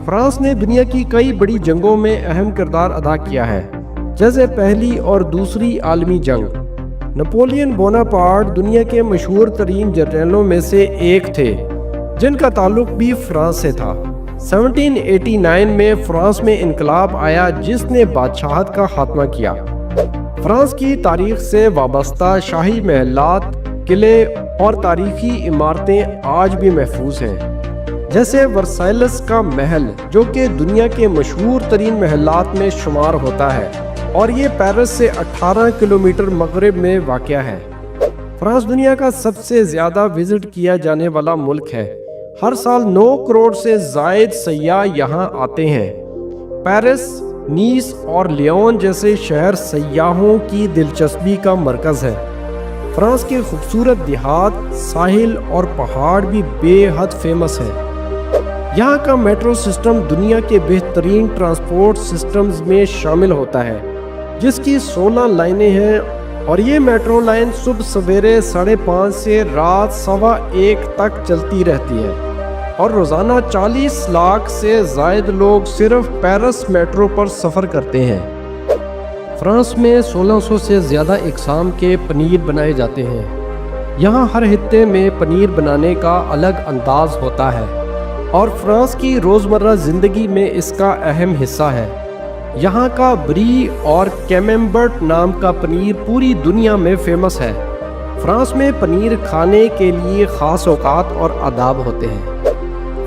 France نے دنیا کی کئی بڑی جنگوں میں اہم کردار ادا کیا ہے، جیسے پہلی اور دوسری عالمی جنگ۔ نپولین بوناپارٹ دنیا کے مشہور ترین جنرلوں میں سے ایک تھے جن کا تعلق بھی فرانس سے تھا۔ 1789 میں فرانس میں انقلاب آیا جس نے بادشاہت کا خاتمہ کیا۔ فرانس کی تاریخ سے وابستہ شاہی محلات، قلعے اور تاریخی عمارتیں آج بھی محفوظ ہیں، جیسے ورسائلس کا محل جو کہ دنیا کے مشہور ترین محلات میں شمار ہوتا ہے اور یہ پیرس سے 18 کلومیٹر مغرب میں واقع ہے۔ فرانس دنیا کا سب سے زیادہ وزٹ کیا جانے والا ملک ہے۔ ہر سال 9 کروڑ سے زائد سیاح یہاں آتے ہیں۔ پیرس، نیس اور لیون جیسے شہر سیاحوں کی دلچسپی کا مرکز ہے۔ فرانس کے خوبصورت دیہات، ساحل اور پہاڑ بھی بے حد فیمس ہیں۔ یہاں کا میٹرو سسٹم دنیا کے بہترین ٹرانسپورٹ سسٹمز میں شامل ہوتا ہے، جس کی 16 لائنیں ہیں اور یہ میٹرو لائن صبح سویرے 5:30 سے رات 1:15 تک چلتی رہتی ہے اور روزانہ 40 لاکھ سے زائد لوگ صرف پیرس میٹرو پر سفر کرتے ہیں۔ فرانس میں 1600 سے زیادہ اقسام کے پنیر بنائے جاتے ہیں۔ یہاں ہر خطے میں پنیر بنانے کا الگ انداز ہوتا ہے اور فرانس کی روزمرہ زندگی میں اس کا اہم حصہ ہے۔ یہاں کا بری اور کیممبرٹ نام کا پنیر پوری دنیا میں فیمس ہے۔ فرانس میں پنیر کھانے کے لیے خاص اوقات اور آداب ہوتے ہیں۔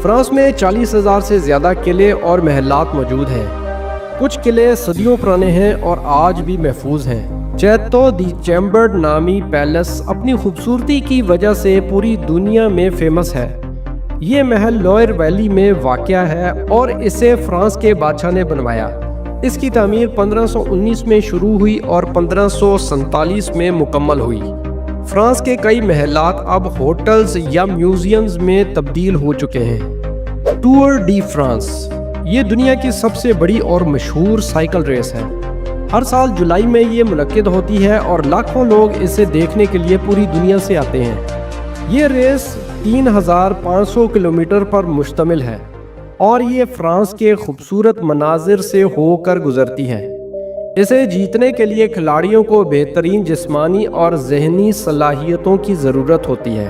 فرانس میں 40,000 سے زیادہ قلعے اور محلات موجود ہیں۔ کچھ قلعے صدیوں پرانے ہیں اور آج بھی محفوظ ہیں۔ چیتو دی چیمبرڈ نامی پیلس اپنی خوبصورتی کی وجہ سے پوری دنیا میں فیمس ہے۔ یہ محل لوئر ویلی میں واقع ہے اور اسے فرانس کے بادشاہ نے بنوایا۔ اس کی تعمیر 1519 میں شروع ہوئی اور 1547 میں مکمل ہوئی۔ فرانس کے کئی محلات اب ہوٹلز یا میوزیمز میں تبدیل ہو چکے ہیں۔ ٹور ڈی فرانس یہ دنیا کی سب سے بڑی اور مشہور سائیکل ریس ہے۔ ہر سال جولائی میں یہ منعقد ہوتی ہے اور لاکھوں لوگ اسے دیکھنے کے لیے پوری دنیا سے آتے ہیں۔ یہ ریس 3500 کلومیٹر پر مشتمل ہے اور یہ فرانس کے خوبصورت مناظر سے ہو کر گزرتی ہے۔ اسے جیتنے کے لیے کھلاڑیوں کو بہترین جسمانی اور ذہنی صلاحیتوں کی ضرورت ہوتی ہے۔